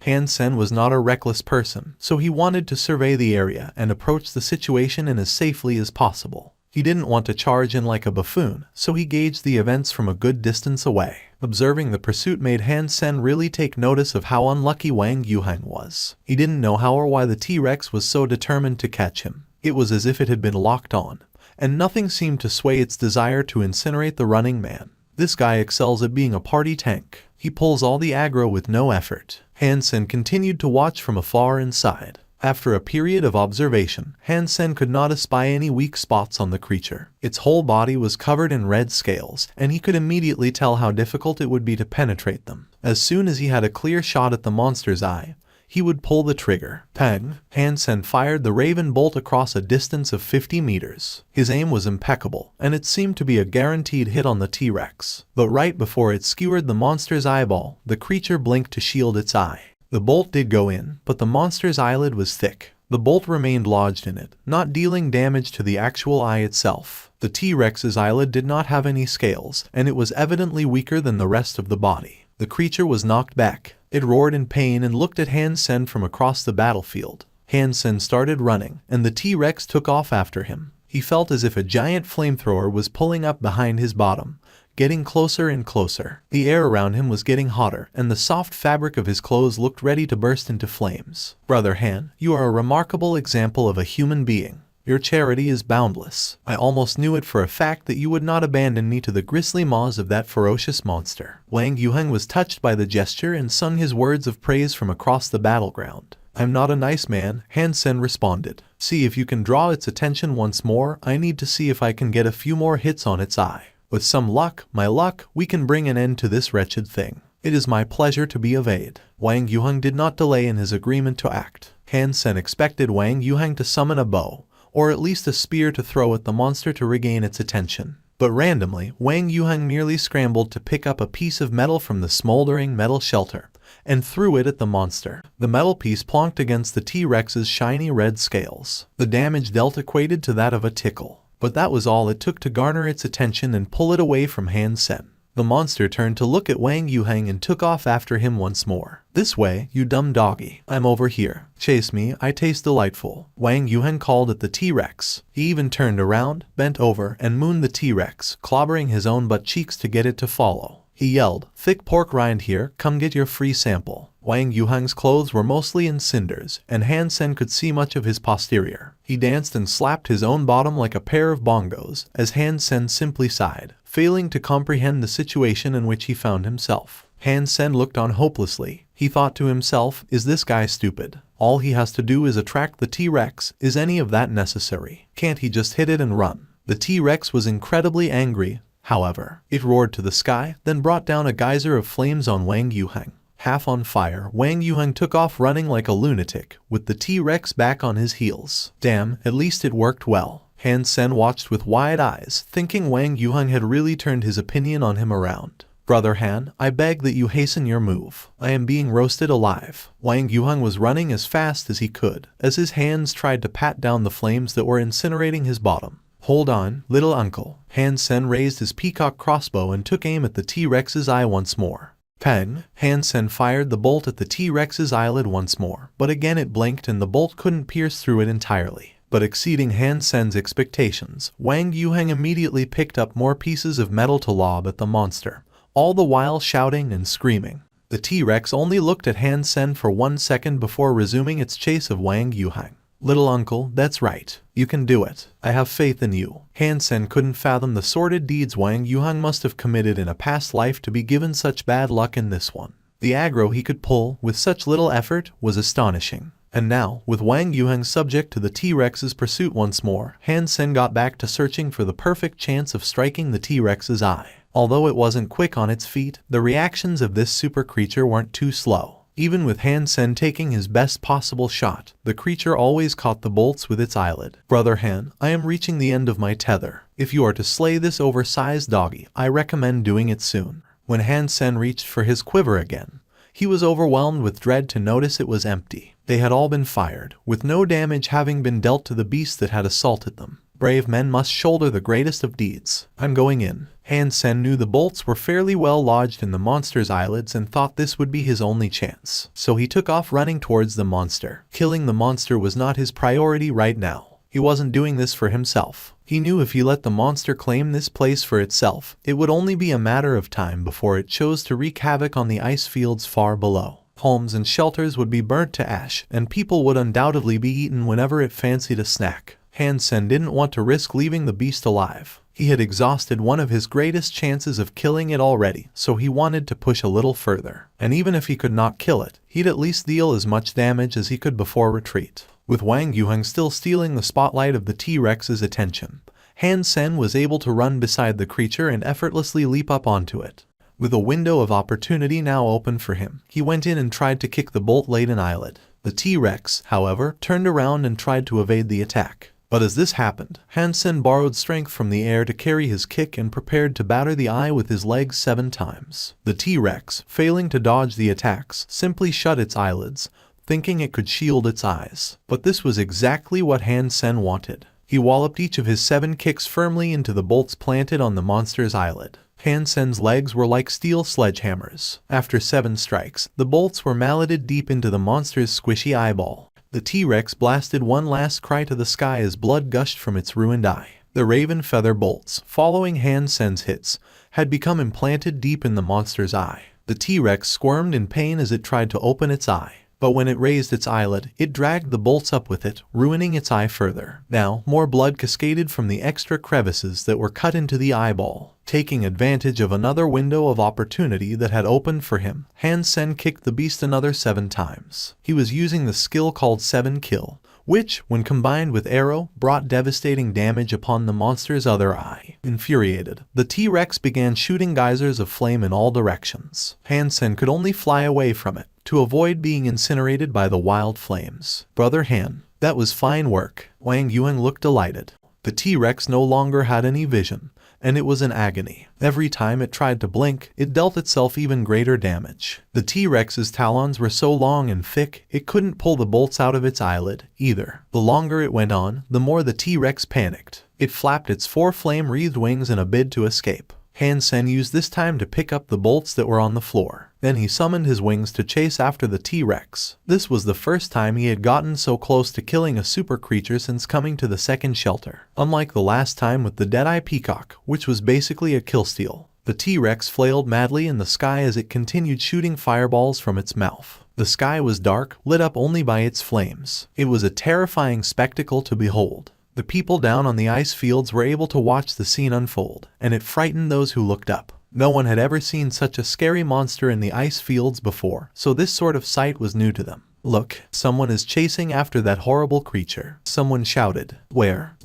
Han Sen was not a reckless person, so he wanted to survey the area and approach the situation in as safely as possible. He didn't want to charge in like a buffoon, so he gauged the events from a good distance away. Observing the pursuit made Han Sen really take notice of how unlucky Wang Yuheng was. He didn't know how or why the T-Rex was so determined to catch him. It was as if it had been locked on, and nothing seemed to sway its desire to incinerate the running man. This guy excels at being a party tank. He pulls all the aggro with no effort. Han Sen continued to watch from afar inside. After a period of observation, Han Sen could not espy any weak spots on the creature. Its whole body was covered in red scales, and he could immediately tell how difficult it would be to penetrate them. As soon as he had a clear shot at the monster's eye, he would pull the trigger. Pang! Han Sen fired the Raven bolt across a distance of 50 meters. His aim was impeccable, and it seemed to be a guaranteed hit on the T-Rex. But right before it skewered the monster's eyeball, the creature blinked to shield its eye. The bolt did go in, but the monster's eyelid was thick. The bolt remained lodged in it, not dealing damage to the actual eye itself. The T-Rex's eyelid did not have any scales, and it was evidently weaker than the rest of the body. The creature was knocked back. It roared in pain and looked at Han Sen from across the battlefield. Han Sen started running, and the T-Rex took off after him. He felt as if a giant flamethrower was pulling up behind his bottom, getting closer and closer. The air around him was getting hotter, and the soft fabric of his clothes looked ready to burst into flames. Brother Han, you are a remarkable example of a human being. Your charity is boundless. I almost knew it for a fact that you would not abandon me to the grisly maws of that ferocious monster. Wang Yuheng was touched by the gesture and sung his words of praise from across the battleground. I'm not a nice man, Han Sen responded. See if you can draw its attention once more. I need to see if I can get a few more hits on its eye. With some luck, my luck, we can bring an end to this wretched thing. It is my pleasure to be of aid. Wang Yuheng did not delay in his agreement to act. Han Sen expected Wang Yuheng to summon a bow, or at least a spear to throw at the monster to regain its attention. But randomly, Wang Yuheng merely scrambled to pick up a piece of metal from the smoldering metal shelter, and threw it at the monster. The metal piece plonked against the T-Rex's shiny red scales. The damage dealt equated to that of a tickle. But that was all it took to garner its attention and pull it away from Han Sen. The monster turned to look at Wang Yuheng and took off after him once more. This way, you dumb doggy. I'm over here. Chase me, I taste delightful. Wang Yuheng called at the T-Rex. He even turned around, bent over, and mooned the T-Rex, clobbering his own butt cheeks to get it to follow. He yelled, thick pork rind here, come get your free sample. Wang Yuheng's clothes were mostly in cinders, and Han Sen could see much of his posterior. He danced and slapped his own bottom like a pair of bongos, as Han Sen simply sighed, failing to comprehend the situation in which he found himself. Han Sen looked on hopelessly. He thought to himself, is this guy stupid? All he has to do is attract the T-Rex. Is any of that necessary? Can't he just hit it and run? The T-Rex was incredibly angry. However, it roared to the sky, then brought down a geyser of flames on Wang Yuheng. Half on fire, Wang Yuheng took off running like a lunatic, with the T-Rex back on his heels. Damn, at least it worked well. Han Sen watched with wide eyes, thinking Wang Yuheng had really turned his opinion on him around. Brother Han, I beg that you hasten your move. I am being roasted alive. Wang Yuheng was running as fast as he could, as his hands tried to pat down the flames that were incinerating his bottom. Hold on, little uncle. Han Sen raised his peacock crossbow and took aim at the T-Rex's eye once more. Pang! Han Sen fired the bolt at the T-Rex's eyelid once more, but again it blinked and the bolt couldn't pierce through it entirely. But exceeding Han Sen's expectations, Wang Yuheng immediately picked up more pieces of metal to lob at the monster, all the while shouting and screaming. The T-Rex only looked at Han Sen for 1 second before resuming its chase of Wang Yuheng. Little uncle, that's right. You can do it. I have faith in you. Han Sen couldn't fathom the sordid deeds Wang Yuheng must have committed in a past life to be given such bad luck in this one. The aggro he could pull, with such little effort, was astonishing. And now, with Wang Yuheng subject to the T-Rex's pursuit once more, Han Sen got back to searching for the perfect chance of striking the T-Rex's eye. Although it wasn't quick on its feet, the reactions of this super creature weren't too slow. Even with Han Sen taking his best possible shot, the creature always caught the bolts with its eyelid. Brother Han, I am reaching the end of my tether. If you are to slay this oversized doggy, I recommend doing it soon. When Han Sen reached for his quiver again, he was overwhelmed with dread to notice it was empty. They had all been fired, with no damage having been dealt to the beast that had assaulted them. Brave men must shoulder the greatest of deeds. I'm going in. Han Sen knew the bolts were fairly well lodged in the monster's eyelids and thought this would be his only chance. So he took off running towards the monster. Killing the monster was not his priority right now. He wasn't doing this for himself. He knew if he let the monster claim this place for itself, it would only be a matter of time before it chose to wreak havoc on the ice fields far below. Homes and shelters would be burnt to ash, and people would undoubtedly be eaten whenever it fancied a snack. Han Sen didn't want to risk leaving the beast alive. He had exhausted one of his greatest chances of killing it already, so he wanted to push a little further. And even if he could not kill it, he'd at least deal as much damage as he could before retreat. With Wang Yuheng still stealing the spotlight of the T-Rex's attention, Han Sen was able to run beside the creature and effortlessly leap up onto it. With a window of opportunity now open for him, he went in and tried to kick the bolt-laden eyelid. The T-Rex, however, turned around and tried to evade the attack. But as this happened, Han Sen borrowed strength from the air to carry his kick and prepared to batter the eye with his legs 7 times. The T-Rex, failing to dodge the attacks, simply shut its eyelids, thinking it could shield its eyes. But this was exactly what Han Sen wanted. He walloped each of his 7 kicks firmly into the bolts planted on the monster's eyelid. Han Sen's legs were like steel sledgehammers. After 7 strikes, the bolts were malleted deep into the monster's squishy eyeball. The T-Rex blasted one last cry to the sky as blood gushed from its ruined eye. The raven feather bolts, following Han Sen's hits, had become implanted deep in the monster's eye. The T-Rex squirmed in pain as it tried to open its eye. But when it raised its eyelid, it dragged the bolts up with it, ruining its eye further. Now, more blood cascaded from the extra crevices that were cut into the eyeball. Taking advantage of another window of opportunity that had opened for him, Han Sen kicked the beast another 7 times. He was using the skill called 7 Kill, which, when combined with arrow, brought devastating damage upon the monster's other eye. Infuriated, the T-Rex began shooting geysers of flame in all directions. Han Sen could only fly away from it, to avoid being incinerated by the wild flames. Brother Han, that was fine work. Wang Yuan looked delighted. The T-Rex no longer had any vision, and it was in agony. Every time it tried to blink, it dealt itself even greater damage. The T-Rex's talons were so long and thick, it couldn't pull the bolts out of its eyelid, either. The longer it went on, the more the T-Rex panicked. It flapped its 4 flame-wreathed wings in a bid to escape. Han Sen used this time to pick up the bolts that were on the floor. Then he summoned his wings to chase after the T-Rex. This was the first time he had gotten so close to killing a super creature since coming to the second shelter. Unlike the last time with the Deadeye Peacock, which was basically a killsteal, the T-Rex flailed madly in the sky as it continued shooting fireballs from its mouth. The sky was dark, lit up only by its flames. It was a terrifying spectacle to behold. The people down on the ice fields were able to watch the scene unfold, and it frightened those who looked up. No one had ever seen such a scary monster in the ice fields before, so this sort of sight was new to them. Look, someone is chasing after that horrible creature. Someone shouted. Where?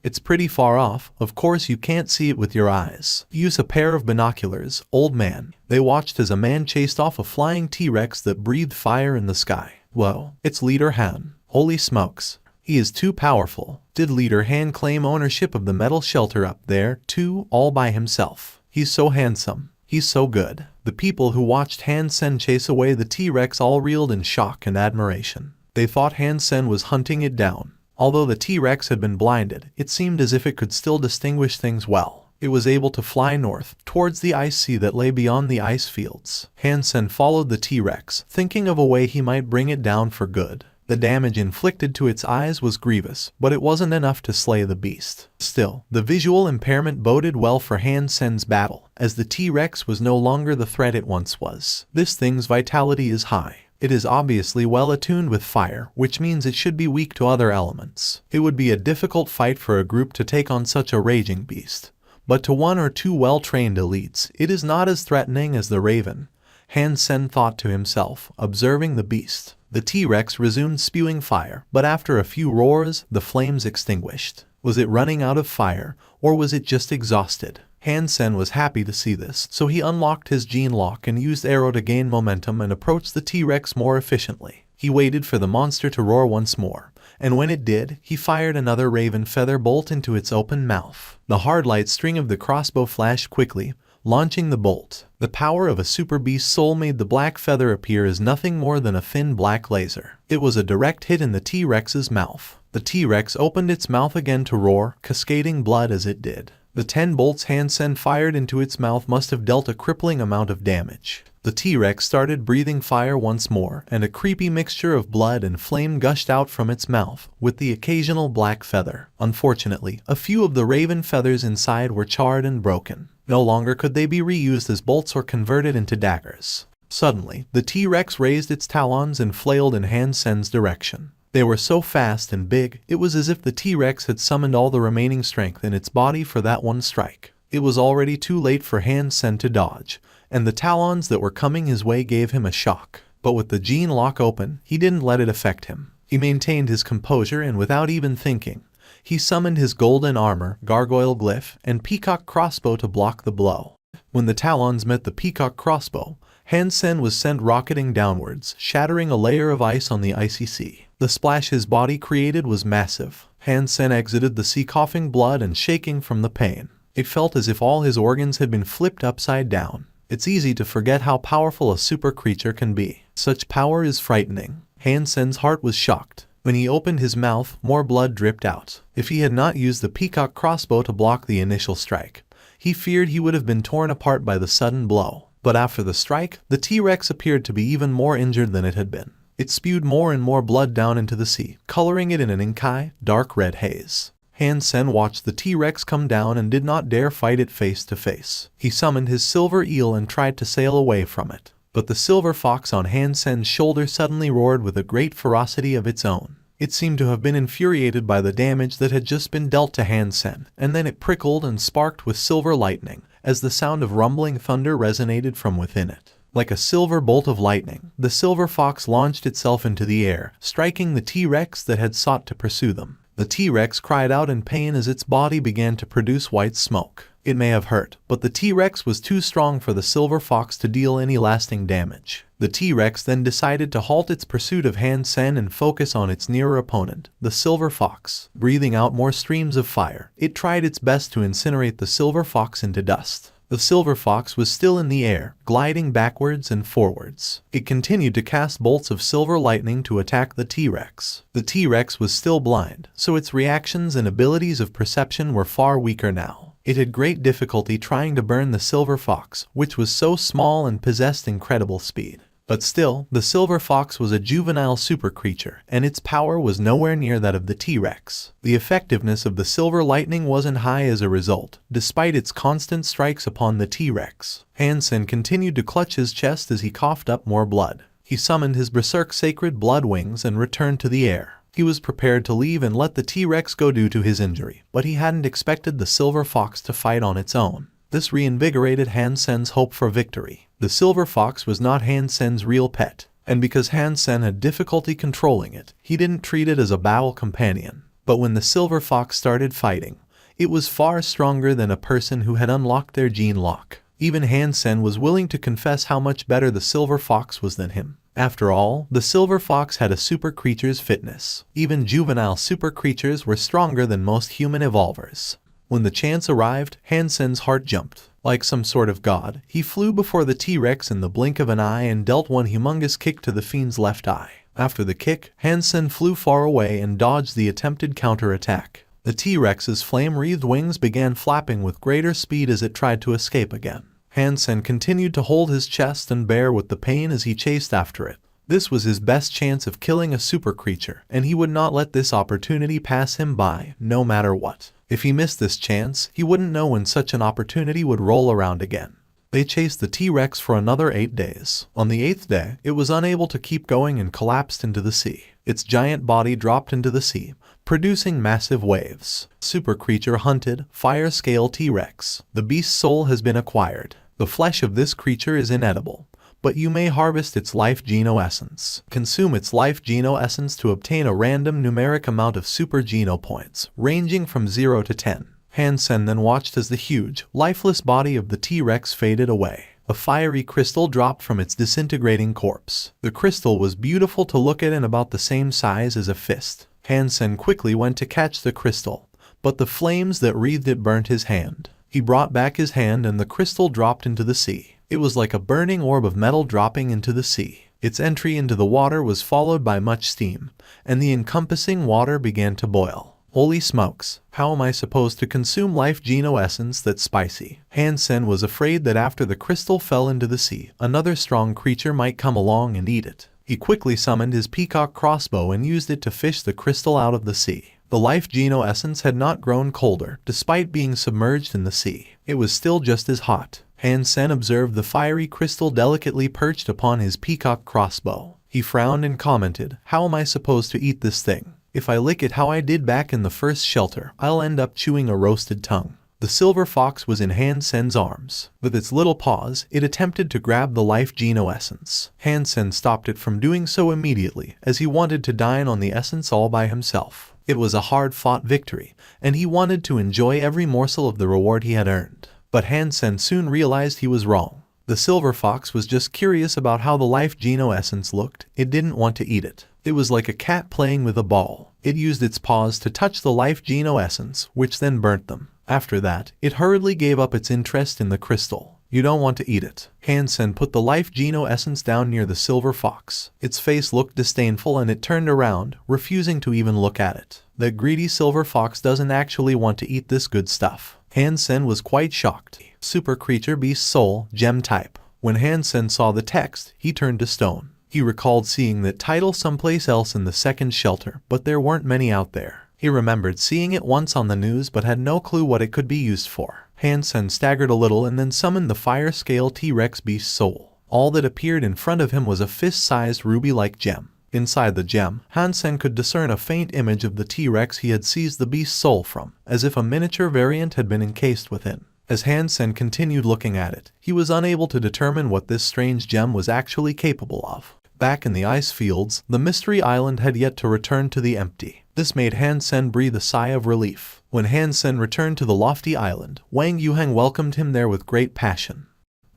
It's pretty far off. Of course you can't see it with your eyes. Use a pair of binoculars, old man. They watched as a man chased off a flying T-Rex that breathed fire in the sky. Whoa, it's Leader Han. Holy smokes. He is too powerful. Did Leader Han claim ownership of the metal shelter up there, too, all by himself? He's so handsome. He's so good. The people who watched Han Sen chase away the T-Rex all reeled in shock and admiration. They thought Han Sen was hunting it down. Although the T-Rex had been blinded, it seemed as if it could still distinguish things well. It was able to fly north, towards the ice sea that lay beyond the ice fields. Han Sen followed the T-Rex, thinking of a way he might bring it down for good. The damage inflicted to its eyes was grievous, but it wasn't enough to slay the beast. Still, the visual impairment boded well for Han Sen's battle, as the T-Rex was no longer the threat it once was. This thing's vitality is high. It is obviously well attuned with fire, which means it should be weak to other elements. It would be a difficult fight for a group to take on such a raging beast. But to 1 or 2 well-trained elites, it is not as threatening as the Raven. Han Sen thought to himself, observing the beast. The T-Rex resumed spewing fire, but after a few roars, the flames extinguished. Was it running out of fire, or was it just exhausted? Han Sen was happy to see this, so he unlocked his gene lock and used arrow to gain momentum and approach the T-Rex more efficiently. He waited for the monster to roar once more, and when it did, he fired another raven feather bolt into its open mouth. The hard light string of the crossbow flashed quickly, launching the bolt. The power of a super beast soul made the black feather appear as nothing more than a thin black laser. It was a direct hit in the T-Rex's mouth. The T-Rex opened its mouth again to roar, cascading blood as it did. The 10 bolts Hansen fired into its mouth must have dealt a crippling amount of damage. The T-Rex started breathing fire once more, and a creepy mixture of blood and flame gushed out from its mouth, with the occasional black feather. Unfortunately, a few of the raven feathers inside were charred and broken. No longer could they be reused as bolts or converted into daggers. Suddenly, the T-Rex raised its talons and flailed in Hansen's direction. They were so fast and big, it was as if the T-Rex had summoned all the remaining strength in its body for that one strike. It was already too late for Hansen to dodge, and the talons that were coming his way gave him a shock. But with the gene lock open, he didn't let it affect him. He maintained his composure and without even thinking, he summoned his golden armor, gargoyle glyph, and peacock crossbow to block the blow. When the talons met the peacock crossbow, Hansen was sent rocketing downwards, shattering a layer of ice on the icy sea. The splash his body created was massive. Hansen exited the sea coughing blood and shaking from the pain. It felt as if all his organs had been flipped upside down. It's easy to forget how powerful a super creature can be. Such power is frightening. Hansen's heart was shocked. When he opened his mouth, more blood dripped out. If he had not used the peacock crossbow to block the initial strike, he feared he would have been torn apart by the sudden blow. But after the strike, the T-Rex appeared to be even more injured than it had been. It spewed more and more blood down into the sea, coloring it in an inky, dark red haze. Hansen watched the T-Rex come down and did not dare fight it face to face. He summoned his silver eel and tried to sail away from it. But the silver fox on Hansen's shoulder suddenly roared with a great ferocity of its own. It seemed to have been infuriated by the damage that had just been dealt to Hansen, and then it prickled and sparked with silver lightning, as the sound of rumbling thunder resonated from within it. Like a silver bolt of lightning, the silver fox launched itself into the air, striking the T-Rex that had sought to pursue them. The T-Rex cried out in pain as its body began to produce white smoke. It may have hurt, but the T-Rex was too strong for the silver fox to deal any lasting damage. The T-Rex then decided to halt its pursuit of Hansen and focus on its nearer opponent, the silver fox. Breathing out more streams of fire, it tried its best to incinerate the silver fox into dust. The silver fox was still in the air, gliding backwards and forwards. It continued to cast bolts of silver lightning to attack the T-Rex. The T-Rex was still blind, so its reactions and abilities of perception were far weaker now. It had great difficulty trying to burn the silver fox, which was so small and possessed incredible speed. But still, the silver fox was a juvenile super creature, and its power was nowhere near that of the T-Rex. The effectiveness of the silver lightning wasn't high as a result, despite its constant strikes upon the T-Rex. Hansen continued to clutch his chest as he coughed up more blood. He summoned his berserk sacred blood wings and returned to the air. He was prepared to leave and let the T-Rex go due to his injury, but he hadn't expected the silver fox to fight on its own. This reinvigorated Hansen's hope for victory. The silver fox was not Hansen's real pet, and because Hansen had difficulty controlling it, he didn't treat it as a battle companion. But when the silver fox started fighting, it was far stronger than a person who had unlocked their gene lock. Even Hansen was willing to confess how much better the silver fox was than him. After all, the silver fox had a super creature's fitness. Even juvenile super creatures were stronger than most human evolvers. When the chance arrived, Hansen's heart jumped. Like some sort of god, he flew before the T-Rex in the blink of an eye and dealt one humongous kick to the fiend's left eye. After the kick, Hansen flew far away and dodged the attempted counterattack. The T-Rex's flame-wreathed wings began flapping with greater speed as it tried to escape again. Hansen continued to hold his chest and bear with the pain as he chased after it. This was his best chance of killing a super creature, and he would not let this opportunity pass him by, no matter what. If he missed this chance, he wouldn't know when such an opportunity would roll around again. They chased the T-Rex for another 8 days. On the 8th day, it was unable to keep going and collapsed into the sea. Its giant body dropped into the sea, producing massive waves. Super creature hunted, fire scale T-Rex. The beast's soul has been acquired. The flesh of this creature is inedible, but you may harvest its life geno essence. Consume its life geno essence to obtain a random numeric amount of super geno points, ranging from 0 to 10. Hansen then watched as the huge, lifeless body of the T-Rex faded away. A fiery crystal dropped from its disintegrating corpse. The crystal was beautiful to look at and about the same size as a fist. Hansen quickly went to catch the crystal, but the flames that wreathed it burnt his hand. He brought back his hand and the crystal dropped into the sea. It was like a burning orb of metal dropping into the sea. Its entry into the water was followed by much steam, and the encompassing water began to boil. Holy smokes, how am I supposed to consume life geno essence that's spicy? Han Sen was afraid that after the crystal fell into the sea, another strong creature might come along and eat it. He quickly summoned his peacock crossbow and used it to fish the crystal out of the sea. The life geno essence had not grown colder, despite being submerged in the sea. It was still just as hot. Han Sen observed the fiery crystal delicately perched upon his peacock crossbow. He frowned and commented, "How am I supposed to eat this thing? If I lick it how I did back in the first shelter, I'll end up chewing a roasted tongue." The silver fox was in Han Sen's arms. With its little paws, it attempted to grab the life geno essence. Han Sen stopped it from doing so immediately, as he wanted to dine on the essence all by himself. It was a hard-fought victory, and he wanted to enjoy every morsel of the reward he had earned. But Han Sen soon realized he was wrong. The silver fox was just curious about how the life geno essence looked. It didn't want to eat it. It was like a cat playing with a ball. It used its paws to touch the life geno essence, which then burnt them. After that, it hurriedly gave up its interest in the crystal. "You don't want to eat it." Han Sen put the life geno essence down near the silver fox. Its face looked disdainful and it turned around, refusing to even look at it. The greedy silver fox doesn't actually want to eat this good stuff. Han Sen was quite shocked. Super creature beast soul, gem type. When Han Sen saw the text, he turned to stone. He recalled seeing that title someplace else in the second shelter, but there weren't many out there. He remembered seeing it once on the news but had no clue what it could be used for. Han Sen staggered a little and then summoned the fire scale T-Rex beast soul. All that appeared in front of him was a fist-sized ruby-like gem. Inside the gem, Han Sen could discern a faint image of the T-Rex he had seized the beast's soul from, as if a miniature variant had been encased within. As Han Sen continued looking at it, he was unable to determine what this strange gem was actually capable of. Back in the ice fields, the mystery island had yet to return to the empty. This made Han Sen breathe a sigh of relief. When Han Sen returned to the lofty island, Wang Yuheng welcomed him there with great passion.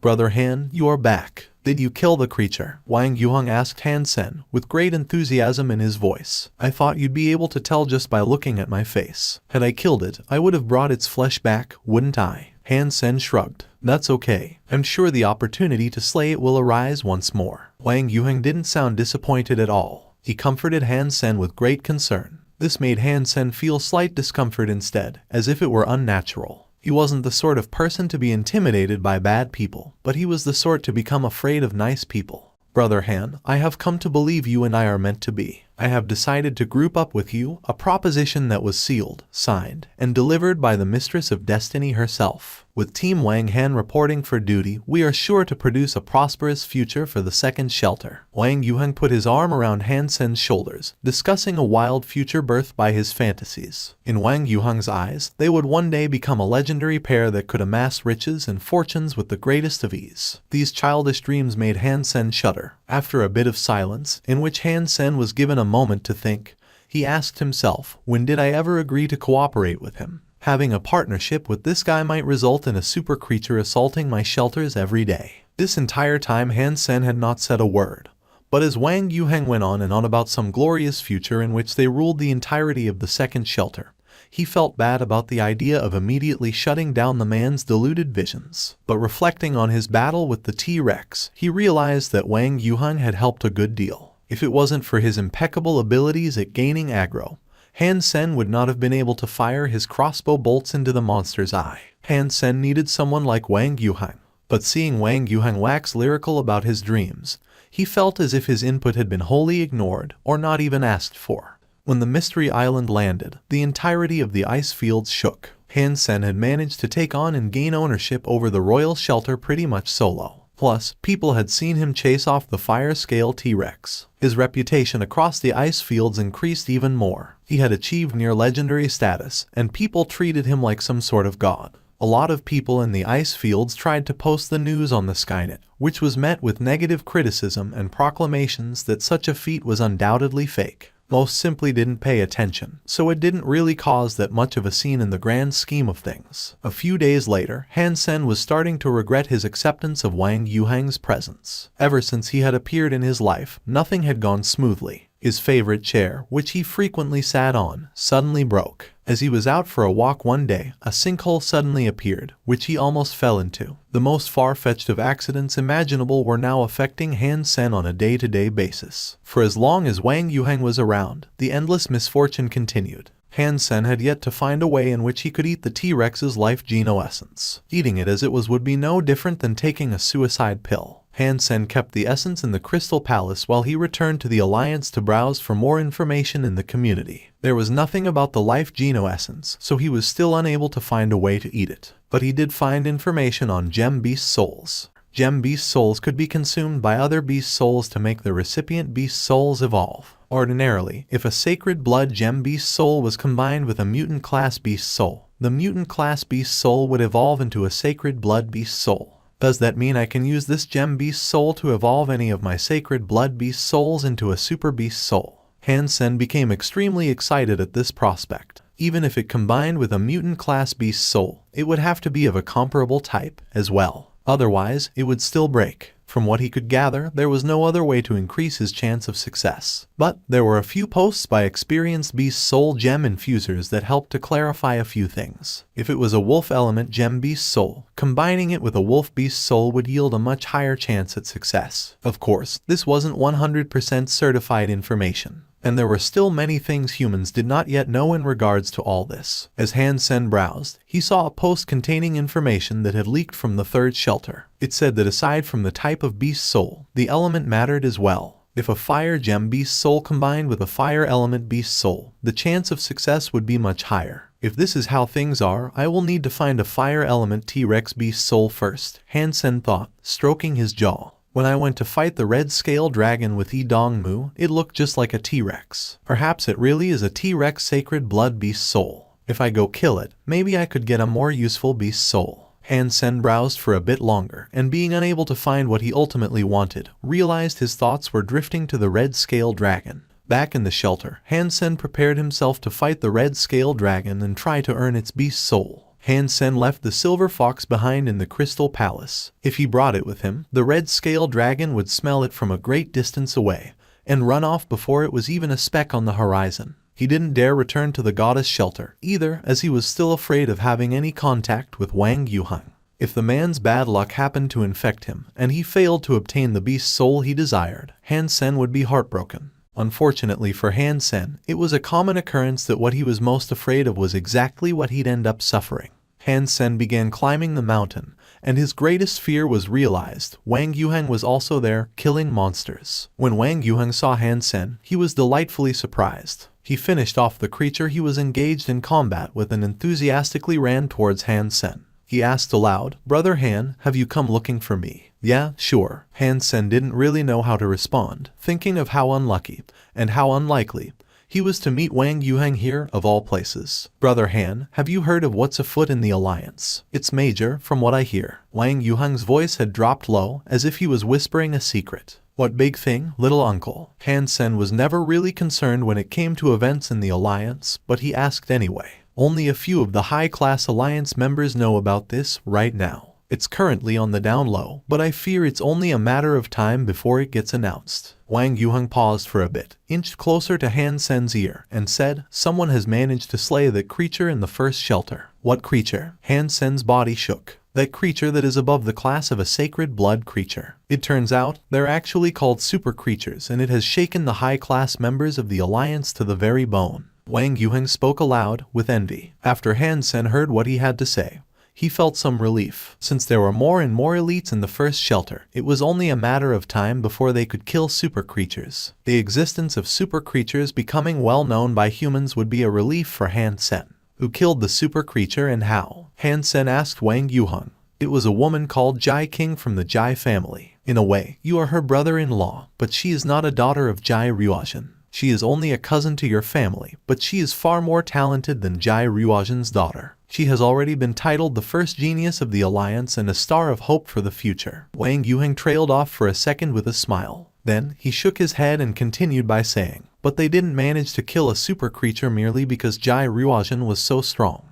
"Brother Han, you are back. Did you kill the creature?" Wang Yuheng asked Han Sen, with great enthusiasm in his voice. "I thought you'd be able to tell just by looking at my face. Had I killed it, I would have brought its flesh back, wouldn't I?" Han Sen shrugged. "That's okay. I'm sure the opportunity to slay it will arise once more." Wang Yuheng didn't sound disappointed at all. He comforted Han Sen with great concern. This made Han Sen feel slight discomfort instead, as if it were unnatural. He wasn't the sort of person to be intimidated by bad people, but he was the sort to become afraid of nice people. "Brother Han, I have come to believe you and I are meant to be. I have decided to group up with you, a proposition that was sealed, signed, and delivered by the Mistress of Destiny herself. With Team Wang Han reporting for duty, we are sure to produce a prosperous future for the second shelter." Wang Yuheng put his arm around Han Sen's shoulders, discussing a wild future birthed by his fantasies. In Wang Yuheng's eyes, they would one day become a legendary pair that could amass riches and fortunes with the greatest of ease. These childish dreams made Han Sen shudder. After a bit of silence, in which Han Sen was given a moment to think, he asked himself, when did I ever agree to cooperate with him? Having a partnership with this guy might result in a super creature assaulting my shelters every day. This entire time Han Sen had not said a word. But as Wang Yuheng went on and on about some glorious future in which they ruled the entirety of the second shelter, he felt bad about the idea of immediately shutting down the man's deluded visions. But reflecting on his battle with the T-Rex, he realized that Wang Yuheng had helped a good deal. If it wasn't for his impeccable abilities at gaining aggro, Han Sen would not have been able to fire his crossbow bolts into the monster's eye. Han Sen needed someone like Wang Yuheng. But seeing Wang Yuheng wax lyrical about his dreams, he felt as if his input had been wholly ignored or not even asked for. When the Mystery Island landed, the entirety of the ice fields shook. Han Sen had managed to take on and gain ownership over the royal shelter pretty much solo. Plus, people had seen him chase off the fire-scale T-Rex. His reputation across the ice fields increased even more. He had achieved near-legendary status, and people treated him like some sort of god. A lot of people in the ice fields tried to post the news on the Skynet, which was met with negative criticism and proclamations that such a feat was undoubtedly fake. Most simply didn't pay attention, so it didn't really cause that much of a scene in the grand scheme of things. A few days later, Han Sen was starting to regret his acceptance of Wang Yuheng's presence. Ever since he had appeared in his life, nothing had gone smoothly. His favorite chair, which he frequently sat on, suddenly broke. As he was out for a walk one day, a sinkhole suddenly appeared, which he almost fell into. The most far-fetched of accidents imaginable were now affecting Han Sen on a day-to-day basis. For as long as Wang Yuheng was around, the endless misfortune continued. Han Sen had yet to find a way in which he could eat the T-Rex's life geno essence. Eating it as it was would be no different than taking a suicide pill. Han Sen kept the essence in the Crystal Palace while he returned to the Alliance to browse for more information in the community. There was nothing about the life geno essence, so he was still unable to find a way to eat it. But he did find information on gem beast souls. Gem beast souls could be consumed by other beast souls to make the recipient beast souls evolve. Ordinarily, if a sacred blood gem beast soul was combined with a mutant class beast soul, the mutant class beast soul would evolve into a sacred blood beast soul. Does that mean I can use this gem beast soul to evolve any of my sacred blood beast souls into a super beast soul? Han Sen became extremely excited at this prospect. Even if it combined with a mutant class beast soul, it would have to be of a comparable type as well. Otherwise, it would still break. From what he could gather, there was no other way to increase his chance of success. But there were a few posts by experienced beast soul gem infusers that helped to clarify a few things. If it was a wolf element gem beast soul, combining it with a wolf beast soul would yield a much higher chance at success. Of course, this wasn't 100% certified information. And there were still many things humans did not yet know in regards to all this. As Han Sen browsed, he saw a post containing information that had leaked from the third shelter. It said that aside from the type of beast soul, the element mattered as well. If a fire gem beast soul combined with a fire element beast soul, the chance of success would be much higher. If this is how things are, I will need to find a fire element T-Rex beast soul first, Han Sen thought, stroking his jaw. When I went to fight the red scale dragon with Yi Dongmu, it looked just like a T-Rex. Perhaps it really is a T-Rex sacred blood beast soul. If I go kill it, maybe I could get a more useful beast soul. Han Sen browsed for a bit longer, and being unable to find what he ultimately wanted, realized his thoughts were drifting to the red scale dragon. Back in the shelter, Han Sen prepared himself to fight the red scale dragon and try to earn its beast soul. Han Sen left the silver fox behind in the Crystal Palace. If he brought it with him, the red scale dragon would smell it from a great distance away, and run off before it was even a speck on the horizon. He didn't dare return to the goddess shelter, either, as he was still afraid of having any contact with Wang Yuheng. If the man's bad luck happened to infect him, and he failed to obtain the beast soul he desired, Han Sen would be heartbroken. Unfortunately for Han Sen, it was a common occurrence that what he was most afraid of was exactly what he'd end up suffering. Han Sen began climbing the mountain, and his greatest fear was realized. Wang Yuheng was also there, killing monsters. When Wang Yuheng saw Han Sen, he was delightfully surprised. He finished off the creature he was engaged in combat with and enthusiastically ran towards Han Sen. He asked aloud, "Brother Han, have you come looking for me?" "Yeah, sure." Han Sen didn't really know how to respond, thinking of how unlucky, and how unlikely, he was to meet Wang Yuheng here, of all places. "Brother Han, have you heard of what's afoot in the Alliance? It's major, from what I hear." Wang Yuheng's voice had dropped low, as if he was whispering a secret. "What big thing, little uncle?" Han Sen was never really concerned when it came to events in the Alliance, but he asked anyway. Only a few of the high-class Alliance members know about this right now. It's currently on the down low, but I fear it's only a matter of time before it gets announced. Wang Yuheng paused for a bit, inched closer to Han Sen's ear, and said, "Someone has managed to slay that creature in the first shelter." "What creature?" Han Sen's body shook. "That creature that is above the class of a sacred blood creature. It turns out, they're actually called super creatures, and it has shaken the high-class members of the Alliance to the very bone." Wang Yuheng spoke aloud, with envy. After Han Sen heard what he had to say, he felt some relief. Since there were more and more elites in the first shelter, it was only a matter of time before they could kill super creatures. The existence of super creatures becoming well known by humans would be a relief for Han Sen. "Who killed the super creature and how?" Han Sen asked Wang Yuheng. "It was a woman called Jai King from the Jai family. In a way, you are her brother-in-law, but she is not a daughter of Jai Ruozhen. She is only a cousin to your family, but she is far more talented than Jai Ruozhen's daughter. She has already been titled the first genius of the Alliance and a star of hope for the future." Wang Yuheng trailed off for a second with a smile. Then, he shook his head and continued by saying, "But they didn't manage to kill a super creature merely because Jai Ruozhen was so strong.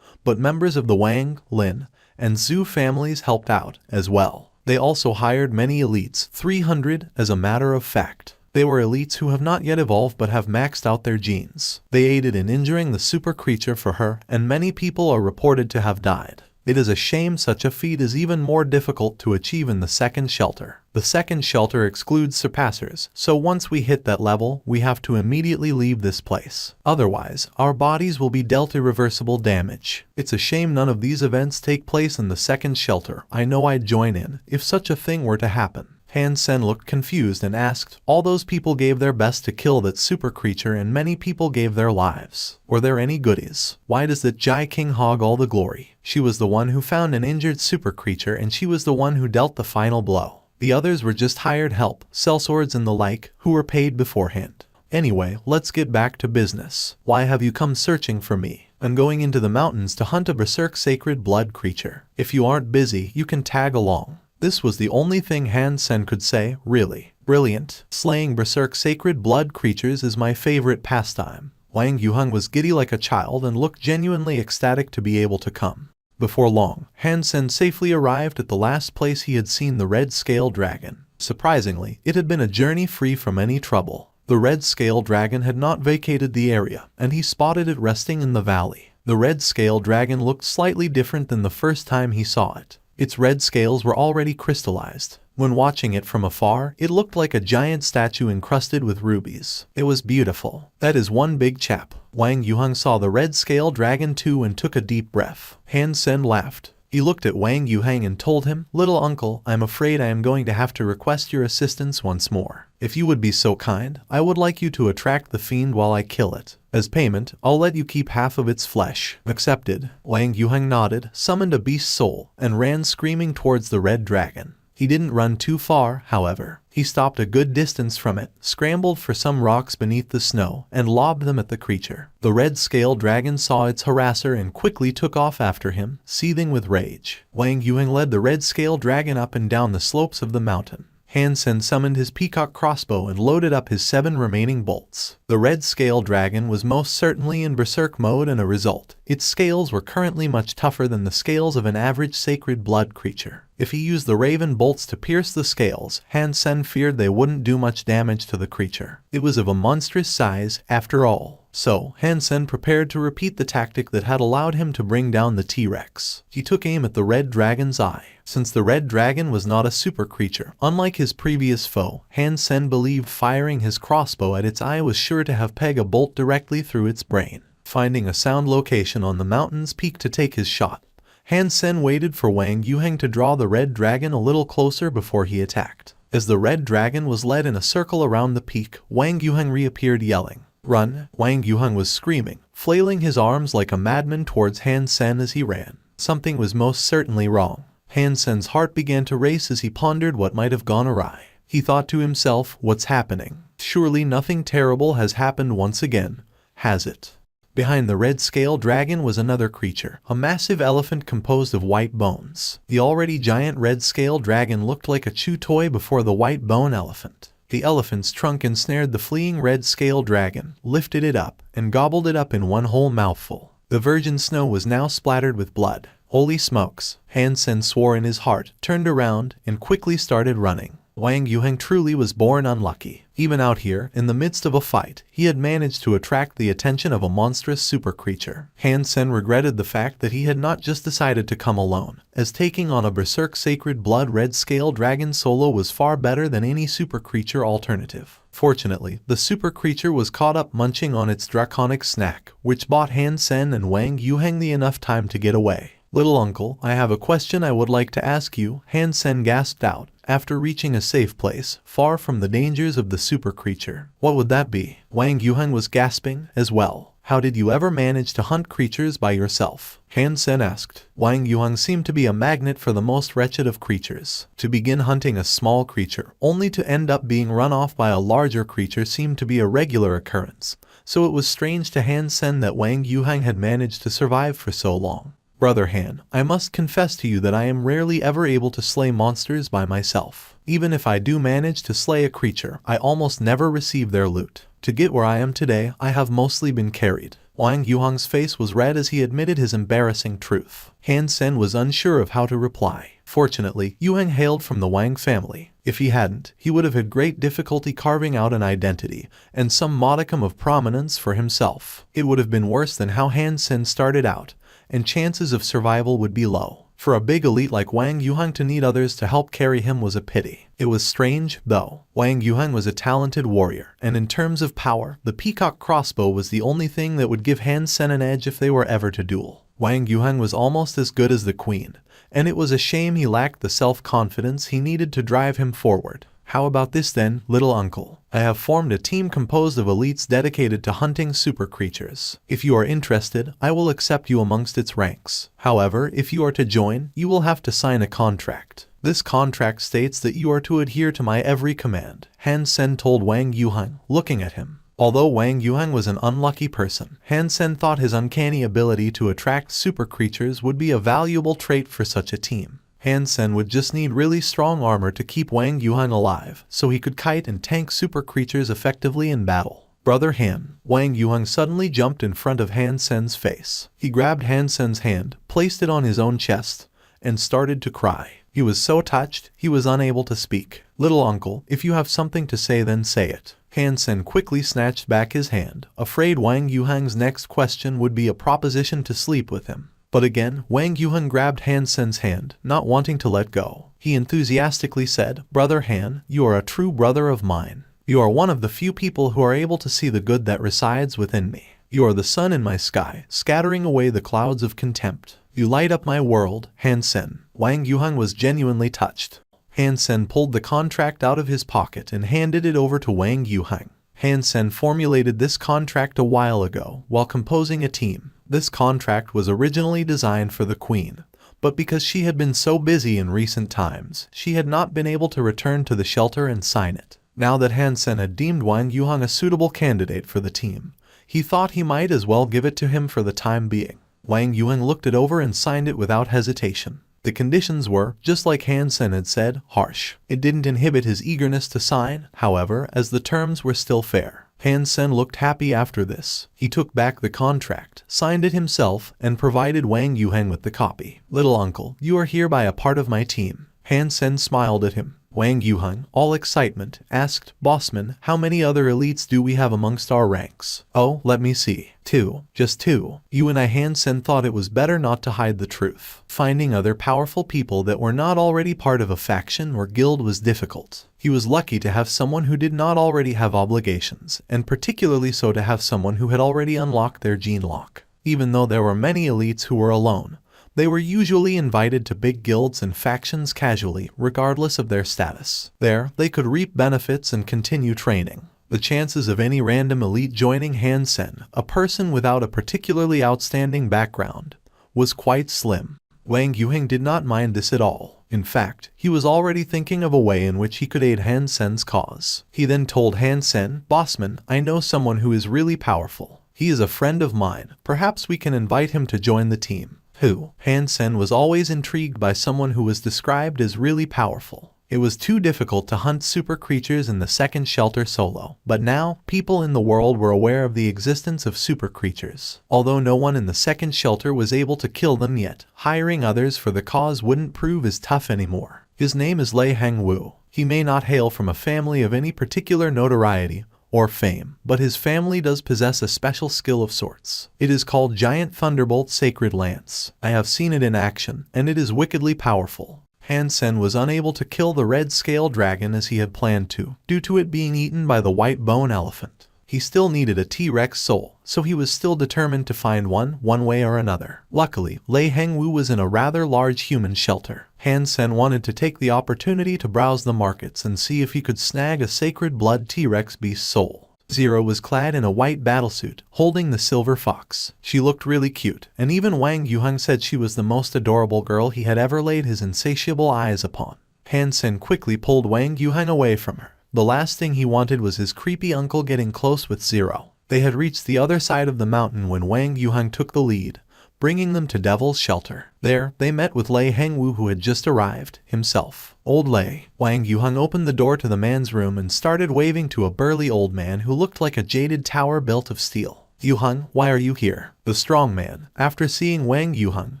But members of the Wang, Lin, and Zhu families helped out, as well. They also hired many elites, 300 as a matter of fact. They were elites who have not yet evolved but have maxed out their genes. They aided in injuring the super creature for her, and many people are reported to have died. It is a shame such a feat is even more difficult to achieve in the second shelter. The second shelter excludes surpassers, so once we hit that level, we have to immediately leave this place. Otherwise, our bodies will be dealt irreversible damage. It's a shame none of these events take place in the second shelter. I know I'd join in, if such a thing were to happen. Han Sen looked confused and asked, all those people gave their best to kill that super creature and many people gave their lives. Were there any goodies? Why does that Jai King hog all the glory? She was the one who found an injured super creature and she was the one who dealt the final blow. The others were just hired help, sellswords and the like, who were paid beforehand. Anyway, let's get back to business. Why have you come searching for me? I'm going into the mountains to hunt a berserk sacred blood creature. If you aren't busy, you can tag along. This was the only thing Han Sen could say, really. Brilliant. Slaying berserk sacred blood creatures is my favorite pastime. Wang Yuheng was giddy like a child and looked genuinely ecstatic to be able to come. Before long, Han Sen safely arrived at the last place he had seen the red scale dragon. Surprisingly, it had been a journey free from any trouble. The red scale dragon had not vacated the area, and he spotted it resting in the valley. The red scale dragon looked slightly different than the first time he saw it. Its red scales were already crystallized. When watching it from afar, it looked like a giant statue encrusted with rubies. It was beautiful. That is one big chap. Wang Yuheng saw the red scale dragon too and took a deep breath. Han Sen laughed. He looked at Wang Yuheng and told him, little uncle, I'm afraid I am going to have to request your assistance once more. If you would be so kind, I would like you to attract the fiend while I kill it. As payment, I'll let you keep half of its flesh. Accepted. Wang Yuheng nodded, summoned a beast soul, and ran screaming towards the red dragon. He didn't run too far, however. He stopped a good distance from it, scrambled for some rocks beneath the snow, and lobbed them at the creature. The red scale dragon saw its harasser and quickly took off after him, seething with rage. Wang Yuheng led the red scale dragon up and down the slopes of the mountain. Han Sen summoned his peacock crossbow and loaded up his 7 remaining bolts. The red scale dragon was most certainly in berserk mode and a result. Its scales were currently much tougher than the scales of an average sacred blood creature. If he used the raven bolts to pierce the scales, Han Sen feared they wouldn't do much damage to the creature. It was of a monstrous size, after all. So, Han Sen prepared to repeat the tactic that had allowed him to bring down the T-Rex. He took aim at the red dragon's eye. Since the red dragon was not a super creature, unlike his previous foe, Han Sen believed firing his crossbow at its eye was sure to have pegged a bolt directly through its brain. Finding a sound location on the mountain's peak to take his shot, Han Sen waited for Wang Yuheng to draw the red dragon a little closer before he attacked. As the red dragon was led in a circle around the peak, Wang Yuheng reappeared yelling, "Run!" Wang Yuheng was screaming, flailing his arms like a madman towards Han Sen as he ran. Something was most certainly wrong. Han Sen's heart began to race as he pondered what might have gone awry. He thought to himself, what's happening? Surely nothing terrible has happened once again, has it? Behind the red scale dragon was another creature, a massive elephant composed of white bones. The already giant red scale dragon looked like a chew toy before the white bone elephant. The elephant's trunk ensnared the fleeing red scale dragon, lifted it up, and gobbled it up in one whole mouthful. The virgin snow was now splattered with blood. Holy smokes! Han Sen swore in his heart, turned around, and quickly started running. Wang Yuheng truly was born unlucky. Even out here, in the midst of a fight, he had managed to attract the attention of a monstrous super creature. Han Sen regretted the fact that he had not just decided to come alone, as taking on a berserk sacred blood red scale dragon solo was far better than any super creature alternative. Fortunately, the super creature was caught up munching on its draconic snack, which bought Han Sen and Wang Yuheng the enough time to get away. Little uncle, I have a question I would like to ask you, Han Sen gasped out, after reaching a safe place, far from the dangers of the super creature. What would that be? Wang Yuheng was gasping, as well. How did you ever manage to hunt creatures by yourself? Han Sen asked. Wang Yuheng seemed to be a magnet for the most wretched of creatures. To begin hunting a small creature, only to end up being run off by a larger creature seemed to be a regular occurrence, so it was strange to Han Sen that Wang Yuheng had managed to survive for so long. Brother Han, I must confess to you that I am rarely ever able to slay monsters by myself. Even if I do manage to slay a creature, I almost never receive their loot. To get where I am today, I have mostly been carried. Wang Yuheng's face was red as he admitted his embarrassing truth. Han Sen was unsure of how to reply. Fortunately, Yuheng hailed from the Wang family. If he hadn't, he would have had great difficulty carving out an identity and some modicum of prominence for himself. It would have been worse than how Han Sen started out, and chances of survival would be low. For a big elite like Wang Yuheng to need others to help carry him was a pity. It was strange, though. Wang Yuheng was a talented warrior, and in terms of power, the peacock crossbow was the only thing that would give Han Sen an edge if they were ever to duel. Wang Yuheng was almost as good as the queen, and it was a shame he lacked the self-confidence he needed to drive him forward. How about this then, little uncle? I have formed a team composed of elites dedicated to hunting super creatures. If you are interested, I will accept you amongst its ranks. However, if you are to join, you will have to sign a contract. This contract states that you are to adhere to my every command, Han Sen told Wang Yuheng, looking at him. Although Wang Yuheng was an unlucky person, Han Sen thought his uncanny ability to attract super creatures would be a valuable trait for such a team. Han Sen would just need really strong armor to keep Wang Yuheng alive, so he could kite and tank super creatures effectively in battle. Brother Han. Wang Yuheng suddenly jumped in front of Han Sen's face. He grabbed Han Sen's hand, placed it on his own chest, and started to cry. He was so touched, he was unable to speak. Little uncle, if you have something to say then say it. Han Sen quickly snatched back his hand, afraid Wang Yuheng's next question would be a proposition to sleep with him. But again, Wang Yuheng grabbed Han Sen's hand, not wanting to let go. He enthusiastically said, Brother Han, you are a true brother of mine. You are one of the few people who are able to see the good that resides within me. You are the sun in my sky, scattering away the clouds of contempt. You light up my world, Han Sen. Wang Yuheng was genuinely touched. Han Sen pulled the contract out of his pocket and handed it over to Wang Yuheng. Han Sen formulated this contract a while ago while composing a team. This contract was originally designed for the queen, but because she had been so busy in recent times, she had not been able to return to the shelter and sign it. Now that Han Sen had deemed Wang Yuheng a suitable candidate for the team, he thought he might as well give it to him for the time being. Wang Yuheng looked it over and signed it without hesitation. The conditions were, just like Han Sen had said, harsh. It didn't inhibit his eagerness to sign, however, as the terms were still fair. Han Sen looked happy after this. He took back the contract, signed it himself, and provided Wang Yuheng with the copy. Little uncle, you are hereby a part of my team. Han Sen smiled at him. Wang Yuheng, all excitement, asked, Bossman, how many other elites do we have amongst our ranks? Oh, let me see. 2. Just 2. You and I. Han Sen thought it was better not to hide the truth. Finding other powerful people that were not already part of a faction or guild was difficult. He was lucky to have someone who did not already have obligations, and particularly so to have someone who had already unlocked their gene lock. Even though there were many elites who were alone, they were usually invited to big guilds and factions casually, regardless of their status. There, they could reap benefits and continue training. The chances of any random elite joining Han Sen, a person without a particularly outstanding background, was quite slim. Wang Yuheng did not mind this at all. In fact, he was already thinking of a way in which he could aid Han Sen's cause. He then told Han Sen, Bossman, I know someone who is really powerful. He is a friend of mine. Perhaps we can invite him to join the team. Who? Han Sen was always intrigued by someone who was described as really powerful. It was too difficult to hunt super creatures in the second shelter solo, but now, people in the world were aware of the existence of super creatures. Although no one in the second shelter was able to kill them yet, hiring others for the cause wouldn't prove as tough anymore. His name is Lei Hengwu. He may not hail from a family of any particular notoriety or fame, but his family does possess a special skill of sorts. It is called Giant Thunderbolt Sacred Lance. I have seen it in action, and it is wickedly powerful. Han Sen was unable to kill the red scale dragon as he had planned to, due to it being eaten by the white bone elephant. He still needed a T-Rex soul, so he was still determined to find one way or another. Luckily, Lei Hengwu was in a rather large human shelter. Han Sen wanted to take the opportunity to browse the markets and see if he could snag a sacred blood T-Rex beast soul. Zero was clad in a white battlesuit, holding the silver fox. She looked really cute, and even Wang Yuheng said she was the most adorable girl he had ever laid his insatiable eyes upon. Han Sen quickly pulled Wang Yuheng away from her. The last thing he wanted was his creepy uncle getting close with Zero. They had reached the other side of the mountain when Wang Yuheng took the lead, bringing them to Devil's Shelter. There, they met with Lei Hengwu, who had just arrived, himself. Old Lei. Wang Yuheng opened the door to the man's room and started waving to a burly old man who looked like a jaded tower built of steel. Yuheng, why are you here? The strong man, after seeing Wang Yuheng,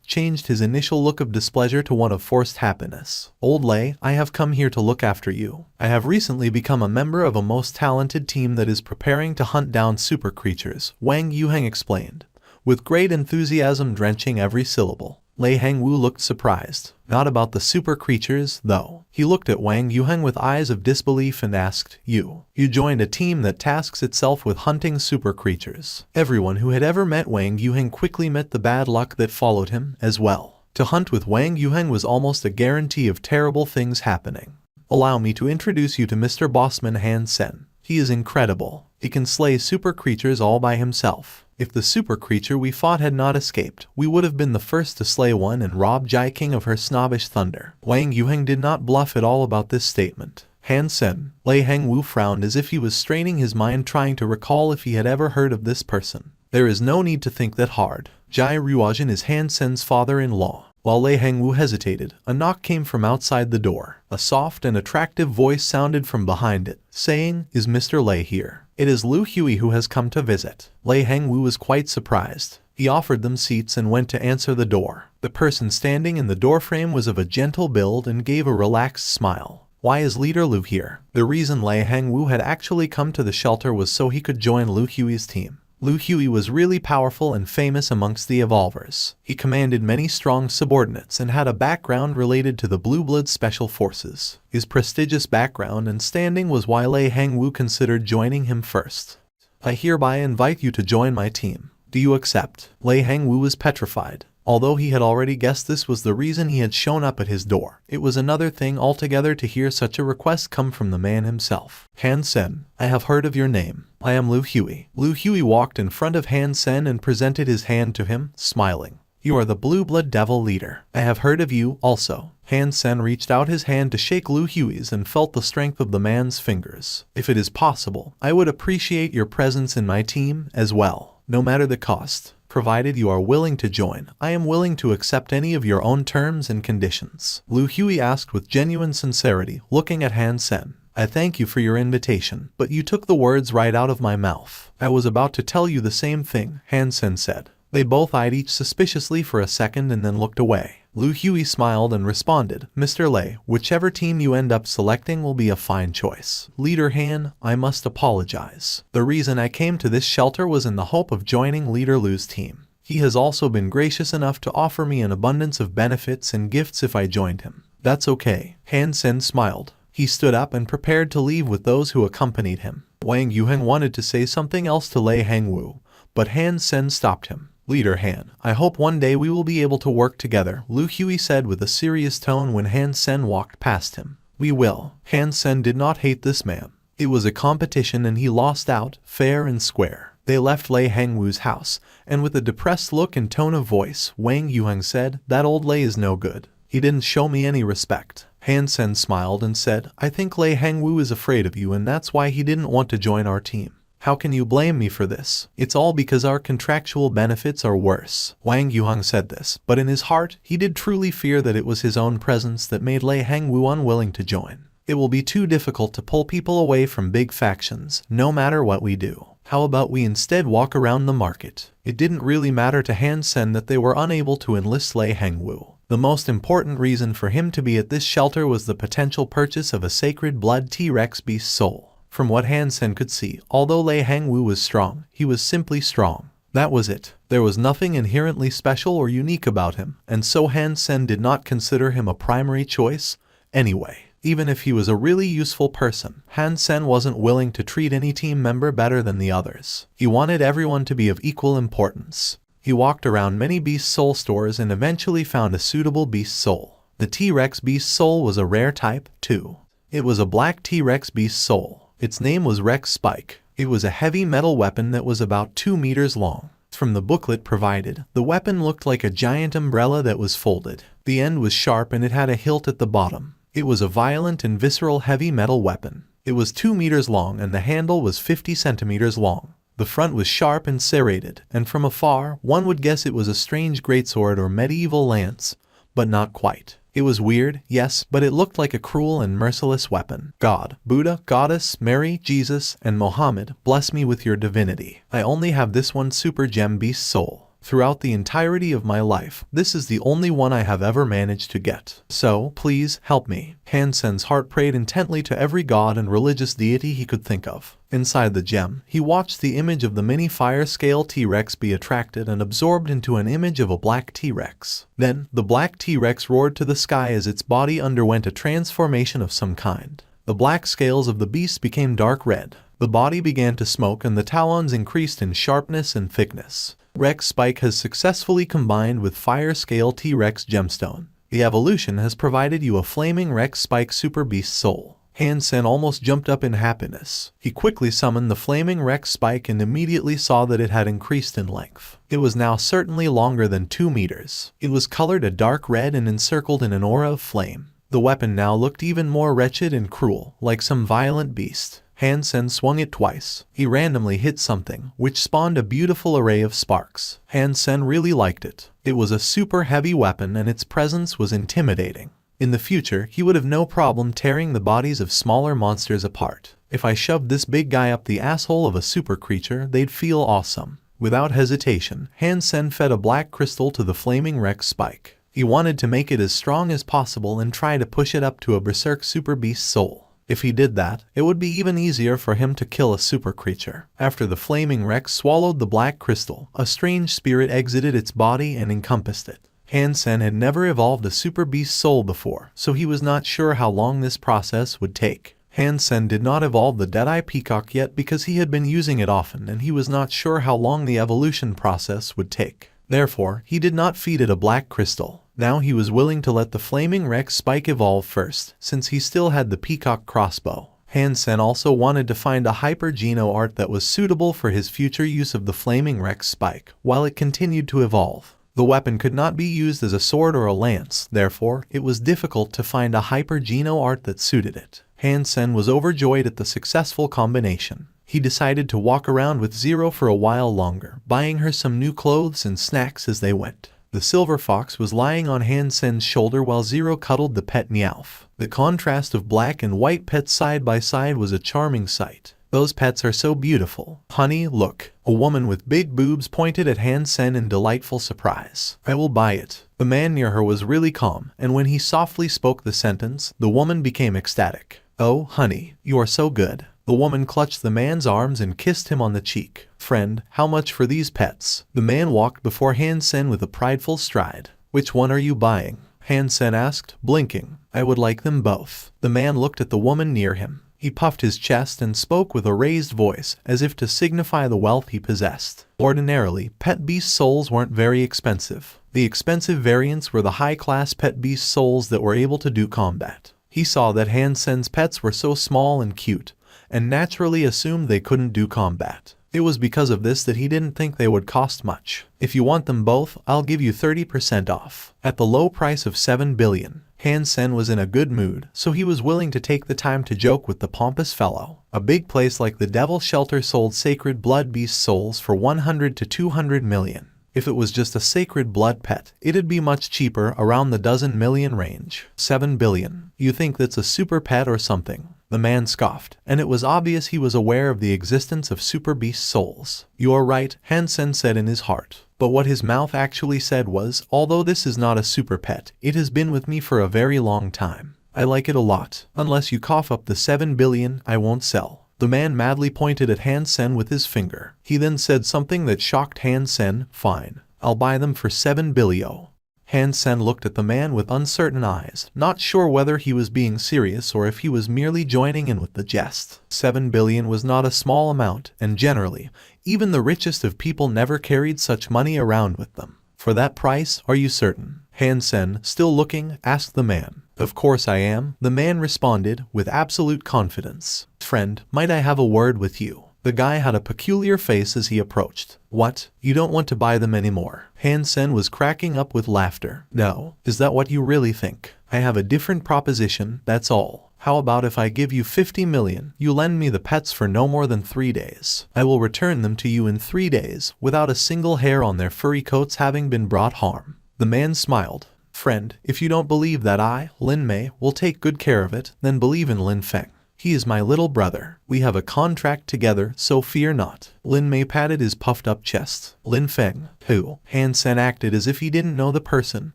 changed his initial look of displeasure to one of forced happiness. Old Lei, I have come here to look after you. I have recently become a member of a most talented team that is preparing to hunt down super creatures, Wang Yuheng explained, with great enthusiasm drenching every syllable. Lei Hengwu looked surprised. Not about the super creatures, though. He looked at Wang Yuheng with eyes of disbelief and asked, You joined a team that tasks itself with hunting super creatures. Everyone who had ever met Wang Yuheng quickly met the bad luck that followed him, as well. To hunt with Wang Yuheng was almost a guarantee of terrible things happening. Allow me to introduce you to Mr. Bossman Han Sen. He is incredible. He can slay super creatures all by himself. If the super creature we fought had not escaped, we would have been the first to slay one and rob Jai King of her snobbish thunder. Wang Yuheng did not bluff at all about this statement. Han Sen, Lei Hengwu frowned as if he was straining his mind trying to recall if he had ever heard of this person. There is no need to think that hard. Jai Ruojin is Han Sen's father-in-law. While Lei Hengwu hesitated, a knock came from outside the door. A soft and attractive voice sounded from behind it, saying, Is Mr. Lei here? It is Lu Hui who has come to visit. Lei Hengwu was quite surprised. He offered them seats and went to answer the door. The person standing in the doorframe was of a gentle build and gave a relaxed smile. Why is Leader Lu here? The reason Lei Hengwu had actually come to the shelter was so he could join Lu Hui's team. Lu Hui was really powerful and famous amongst the Evolvers. He commanded many strong subordinates and had a background related to the Blue Blood Special Forces. His prestigious background and standing was why Lei Hengwu considered joining him first. I hereby invite you to join my team. Do you accept? Lei Hengwu was petrified. Although he had already guessed this was the reason he had shown up at his door, it was another thing altogether to hear such a request come from the man himself. Han Sen, I have heard of your name. I am Lu Hui. Lu Hui walked in front of Han Sen and presented his hand to him, smiling. You are the Blue Blood Devil leader. I have heard of you, also. Han Sen reached out his hand to shake Lu Hui's and felt the strength of the man's fingers. If it is possible, I would appreciate your presence in my team, as well. No matter the cost. Provided you are willing to join, I am willing to accept any of your own terms and conditions. Lu Hui asked with genuine sincerity, looking at Han Sen. I thank you for your invitation, but you took the words right out of my mouth. I was about to tell you the same thing, Han Sen said. They both eyed each suspiciously for a second and then looked away. Lu Hui smiled and responded, Mr. Lei, whichever team you end up selecting will be a fine choice. Leader Han, I must apologize. The reason I came to this shelter was in the hope of joining Leader Lu's team. He has also been gracious enough to offer me an abundance of benefits and gifts if I joined him. That's okay. Han Sen smiled. He stood up and prepared to leave with those who accompanied him. Wang Yuheng wanted to say something else to Lei Hengwu, but Han Sen stopped him. Leader Han, I hope one day we will be able to work together, Lu Hui said with a serious tone when Han Sen walked past him. We will. Han Sen did not hate this man. It was a competition and he lost out, fair and square. They left Lei Hengwu's house, and with a depressed look and tone of voice, Wang Yuheng said, That old Lei is no good. He didn't show me any respect. Han Sen smiled and said, I think Lei Hengwu is afraid of you and that's why he didn't want to join our team. How can you blame me for this? It's all because our contractual benefits are worse. Wang Yuheng said this, but in his heart, he did truly fear that it was his own presence that made Lei Hengwu unwilling to join. It will be too difficult to pull people away from big factions, no matter what we do. How about we instead walk around the market? It didn't really matter to Han Sen that they were unable to enlist Lei Hengwu. The most important reason for him to be at this shelter was the potential purchase of a sacred blood T-Rex beast soul. From what Han Sen could see, although Lei Hengwu was strong, he was simply strong. That was it. There was nothing inherently special or unique about him, and so Han Sen did not consider him a primary choice. Anyway, even if he was a really useful person, Han Sen wasn't willing to treat any team member better than the others. He wanted everyone to be of equal importance. He walked around many beast soul stores and eventually found a suitable beast soul. The T-Rex beast soul was a rare type, too. It was a black T-Rex beast soul. Its name was Rex Spike. It was a heavy metal weapon that was about 2 meters long. From the booklet provided, the weapon looked like a giant umbrella that was folded. The end was sharp and it had a hilt at the bottom. It was a violent and visceral heavy metal weapon. It was 2 meters long and the handle was 50 centimeters long. The front was sharp and serrated, and from afar, one would guess it was a strange greatsword or medieval lance, but not quite. It was weird, yes, but it looked like a cruel and merciless weapon. God, Buddha, Goddess, Mary, Jesus, and Mohammed, bless me with your divinity. I only have this one super gem beast soul. Throughout the entirety of my life, this is the only one I have ever managed to get. So, please, help me. Han Sen's heart prayed intently to every god and religious deity he could think of. Inside the gem, he watched the image of the mini fire-scale T-Rex be attracted and absorbed into an image of a black T-Rex. Then, the black T-Rex roared to the sky as its body underwent a transformation of some kind. The black scales of the beast became dark red. The body began to smoke and the talons increased in sharpness and thickness. Rex Spike has successfully combined with Fire Scale T-Rex Gemstone. The evolution has provided you a flaming Rex Spike Super Beast Soul. Han Sen almost jumped up in happiness. He quickly summoned the flaming Rex Spike and immediately saw that it had increased in length. It was now certainly longer than 2 meters. It was colored a dark red and encircled in an aura of flame. The weapon now looked even more wretched and cruel, like some violent beast. Han Sen swung it twice. He randomly hit something, which spawned a beautiful array of sparks. Han Sen really liked it. It was a super heavy weapon and its presence was intimidating. In the future, he would have no problem tearing the bodies of smaller monsters apart. If I shoved this big guy up the asshole of a super creature, they'd feel awesome. Without hesitation, Han Sen fed a black crystal to the flaming Rex Spike. He wanted to make it as strong as possible and try to push it up to a berserk super beast soul. If he did that, it would be even easier for him to kill a super creature. After the flaming Rex swallowed the black crystal, a strange spirit exited its body and encompassed it. Han Sen had never evolved a super beast soul before, so he was not sure how long this process would take. Han Sen did not evolve the Deadeye Peacock yet because he had been using it often and he was not sure how long the evolution process would take. Therefore, he did not feed it a black crystal. Now he was willing to let the flaming Rex Spike evolve first, since he still had the Peacock crossbow. Han Sen also wanted to find a Hyper Geno art that was suitable for his future use of the flaming Rex Spike, while it continued to evolve. The weapon could not be used as a sword or a lance, therefore, it was difficult to find a Hyper Geno art that suited it. Han Sen was overjoyed at the successful combination. He decided to walk around with Zero for a while longer, buying her some new clothes and snacks as they went. The silver fox was lying on Han Sen's shoulder while Zero cuddled the pet Meowth. The contrast of black and white pets side by side was a charming sight. Those pets are so beautiful. Honey, look. A woman with big boobs pointed at Han Sen in delightful surprise. I will buy it. The man near her was really calm, and when he softly spoke the sentence, the woman became ecstatic. Oh, honey, you are so good. The woman clutched the man's arms and kissed him on the cheek. Friend, how much for these pets? The man walked before Han Sen with a prideful stride. Which one are you buying? Han Sen asked, blinking. I would like them both. The man looked at the woman near him. He puffed his chest and spoke with a raised voice, as if to signify the wealth he possessed. Ordinarily, pet beast souls weren't very expensive. The expensive variants were the high-class pet beast souls that were able to do combat. He saw that Han Sen's pets were so small and cute, and naturally assumed they couldn't do combat. It was because of this that he didn't think they would cost much. If you want them both, I'll give you 30% off. At the low price of 7 billion, Han Sen was in a good mood, so he was willing to take the time to joke with the pompous fellow. A big place like the Devil Shelter sold sacred blood beast souls for 100 to 200 million. If it was just a sacred blood pet, it'd be much cheaper, around the dozen million range. 7 billion. You think that's a super pet or something? The man scoffed, and it was obvious he was aware of the existence of super beast souls. You are right, Han Sen said in his heart. But what his mouth actually said was, although this is not a super pet, it has been with me for a very long time. I like it a lot. Unless you cough up the 7 billion, I won't sell. The man madly pointed at Han Sen with his finger. He then said something that shocked Han Sen. Fine. I'll buy them for 7 billion. Han Sen looked at the man with uncertain eyes, not sure whether he was being serious or if he was merely joining in with the jest. 7 billion was not a small amount, and generally, even the richest of people never carried such money around with them. For that price, are you certain? Han Sen, still looking, asked the man. Of course I am, the man responded, with absolute confidence. Friend, might I have a word with you? The guy had a peculiar face as he approached. What? You don't want to buy them anymore? Han Sen was cracking up with laughter. No. Is that what you really think? I have a different proposition, that's all. How about if I give you 50 million, you lend me the pets for no more than 3 days. I will return them to you in 3 days, without a single hair on their furry coats having been brought harm. The man smiled. Friend, if you don't believe that I, Lin Mei, will take good care of it, then believe in Lin Feng. He is my little brother. We have a contract together, so fear not. Lin Mei patted his puffed-up chest. Lin Feng, who? Han Sen acted as if he didn't know the person,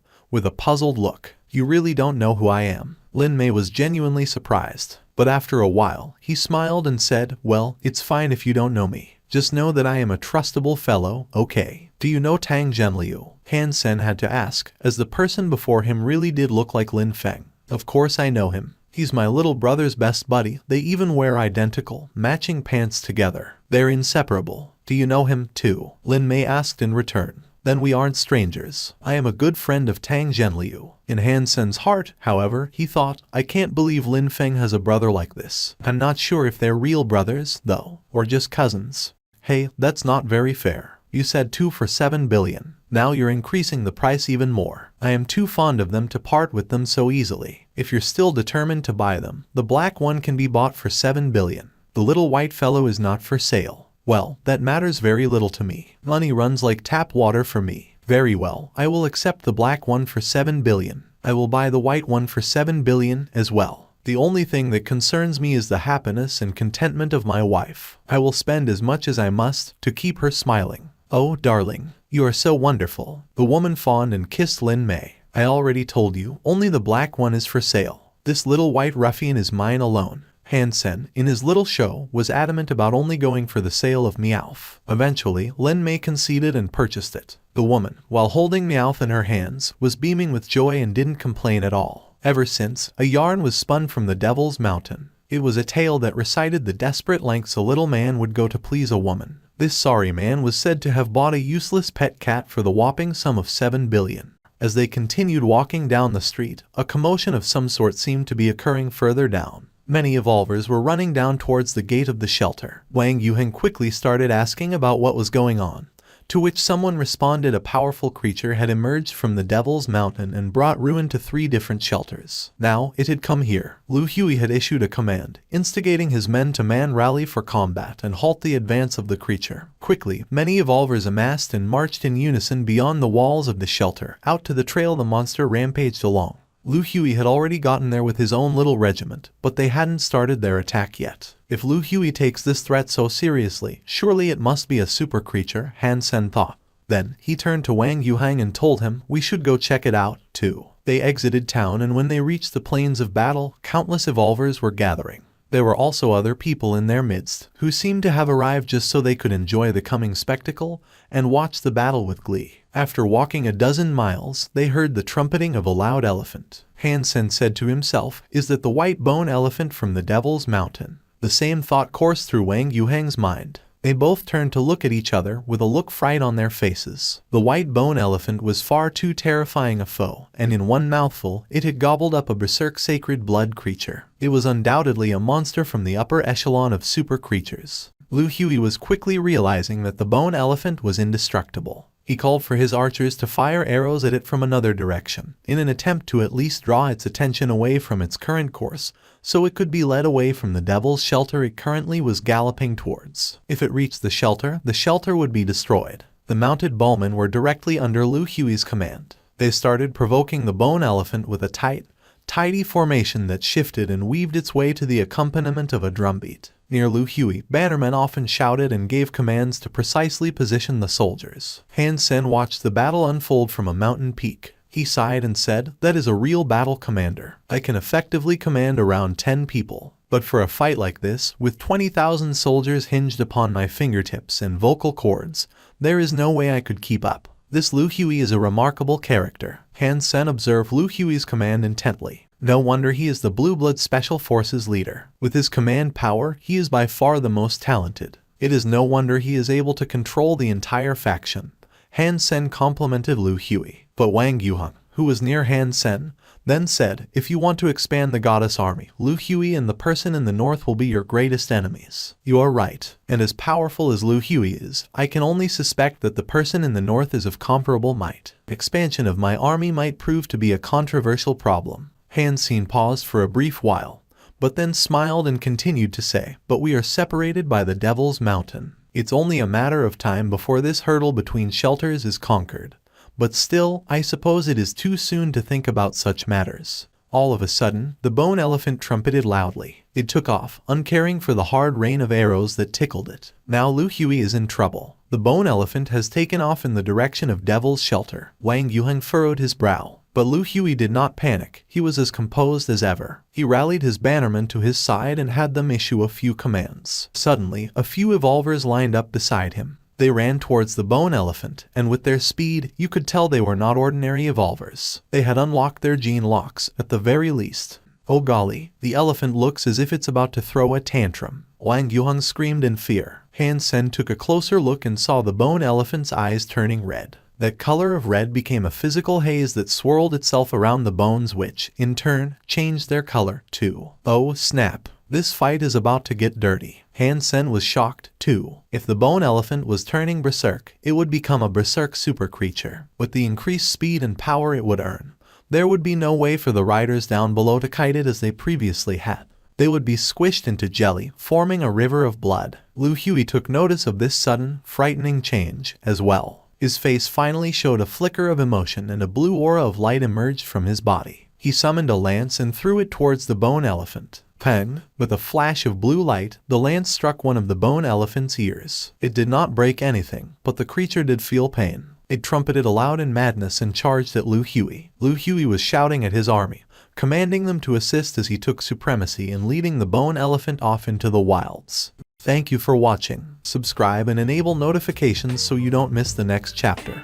with a puzzled look. You really don't know who I am. Lin Mei was genuinely surprised, but after a while, he smiled and said, well, it's fine if you don't know me. Just know that I am a trustable fellow, okay? Do you know Tang Zhenliu? Han Sen had to ask, as the person before him really did look like Lin Feng. Of course I know him. He's my little brother's best buddy. They even wear identical, matching pants together. They're inseparable. Do you know him, too? Lin Mei asked in return. Then we aren't strangers. I am a good friend of Tang Zhenliu. In Han Sen's heart, however, he thought, I can't believe Lin Feng has a brother like this. I'm not sure if they're real brothers, though, or just cousins. Hey, that's not very fair. You said 2 for 7 billion. Now you're increasing the price even more. I am too fond of them to part with them so easily. If you're still determined to buy them, the black one can be bought for 7 billion. The little white fellow is not for sale. Well, that matters very little to me. Money runs like tap water for me. Very well, I will accept the black one for 7 billion. I will buy the white one for 7 billion as well. The only thing that concerns me is the happiness and contentment of my wife. I will spend as much as I must to keep her smiling. Oh, darling, you are so wonderful. The woman fawned and kissed Lin Mei. I already told you, only the black one is for sale. This little white ruffian is mine alone. Han Sen, in his little show, was adamant about only going for the sale of Meowth. Eventually, Lin Mei conceded and purchased it. The woman, while holding Meowth in her hands, was beaming with joy and didn't complain at all. Ever since, a yarn was spun from the Devil's Mountain. It was a tale that recited the desperate lengths a little man would go to please a woman. This sorry man was said to have bought a useless pet cat for the whopping sum of 7 billion. As they continued walking down the street, a commotion of some sort seemed to be occurring further down. Many evolvers were running down towards the gate of the shelter. Wang Yuheng quickly started asking about what was going on, to which someone responded a powerful creature had emerged from the Devil's Mountain and brought ruin to 3 different shelters. Now, it had come here. Lu Hui had issued a command, instigating his men to rally for combat and halt the advance of the creature. Quickly, many evolvers amassed and marched in unison beyond the walls of the shelter, out to the trail the monster rampaged along. Lu Hui had already gotten there with his own little regiment, but they hadn't started their attack yet. If Lu Hui takes this threat so seriously, surely it must be a super creature, Han Sen thought. Then, he turned to Wang Yuheng and told him, we should go check it out, too. They exited town, and when they reached the plains of battle, countless evolvers were gathering. There were also other people in their midst, who seemed to have arrived just so they could enjoy the coming spectacle and watch the battle with glee. After walking a dozen miles, they heard the trumpeting of a loud elephant. Han Sen said to himself, is that the white bone elephant from the Devil's Mountain? The same thought coursed through Wang Yuheng's mind. They both turned to look at each other with a look fright on their faces. The white bone elephant was far too terrifying a foe, and in one mouthful, it had gobbled up a berserk sacred blood creature. It was undoubtedly a monster from the upper echelon of super creatures. Lu Hui was quickly realizing that the bone elephant was indestructible. He called for his archers to fire arrows at it from another direction, in an attempt to at least draw its attention away from its current course, so it could be led away from the devil's shelter it currently was galloping towards. If it reached the shelter would be destroyed. The mounted bowmen were directly under Lu Hui's command. They started provoking the bone elephant with a tidy formation that shifted and weaved its way to the accompaniment of a drumbeat. Near Lu Hui, bannermen often shouted and gave commands to precisely position the soldiers. Han Sen watched the battle unfold from a mountain peak. He sighed and said, that is a real battle commander. I can effectively command around 10 people. But for a fight like this, with 20,000 soldiers hinged upon my fingertips and vocal cords, there is no way I could keep up. This Lu Hui is a remarkable character. Han Sen observed Lu Hui's command intently. No wonder he is the Blue Blood Special Forces leader. With his command power, he is by far the most talented. It is no wonder he is able to control the entire faction. Han Sen complimented Lu Hui. But Wang Yuheng, who was near Han Sen, then said, if you want to expand the goddess army, Lu Hui and the person in the north will be your greatest enemies. You are right, and as powerful as Lu Hui is, I can only suspect that the person in the north is of comparable might. Expansion of my army might prove to be a controversial problem. Han Sen paused for a brief while, but then smiled and continued to say, but we are separated by the Devil's Mountain. It's only a matter of time before this hurdle between shelters is conquered. But still, I suppose it is too soon to think about such matters. All of a sudden, the bone elephant trumpeted loudly. It took off, uncaring for the hard rain of arrows that tickled it. Now Lu Hui is in trouble. The bone elephant has taken off in the direction of Devil's Shelter. Wang Yuheng furrowed his brow. But Lu Hui did not panic. He was as composed as ever. He rallied his bannermen to his side and had them issue a few commands. Suddenly, a few evolvers lined up beside him. They ran towards the bone elephant, and with their speed, you could tell they were not ordinary evolvers. They had unlocked their gene locks, at the very least. Oh golly, the elephant looks as if it's about to throw a tantrum. Wang Yuheng screamed in fear. Han Sen took a closer look and saw the bone elephant's eyes turning red. That color of red became a physical haze that swirled itself around the bones which, in turn, changed their color, too. Oh snap. This fight is about to get dirty. Han Sen was shocked, too. If the bone elephant was turning berserk, it would become a berserk super creature. With the increased speed and power it would earn, there would be no way for the riders down below to kite it as they previously had. They would be squished into jelly, forming a river of blood. Lu Hui took notice of this sudden, frightening change, as well. His face finally showed a flicker of emotion and a blue aura of light emerged from his body. He summoned a lance and threw it towards the bone elephant. Peng! With a flash of blue light, the lance struck one of the bone elephant's ears. It did not break anything, but the creature did feel pain. It trumpeted aloud in madness and charged at Lu Hui. Lu Hui was shouting at his army, commanding them to assist as he took supremacy in leading the bone elephant off into the wilds. Thank you for watching. Subscribe and enable notifications so you don't miss the next chapter.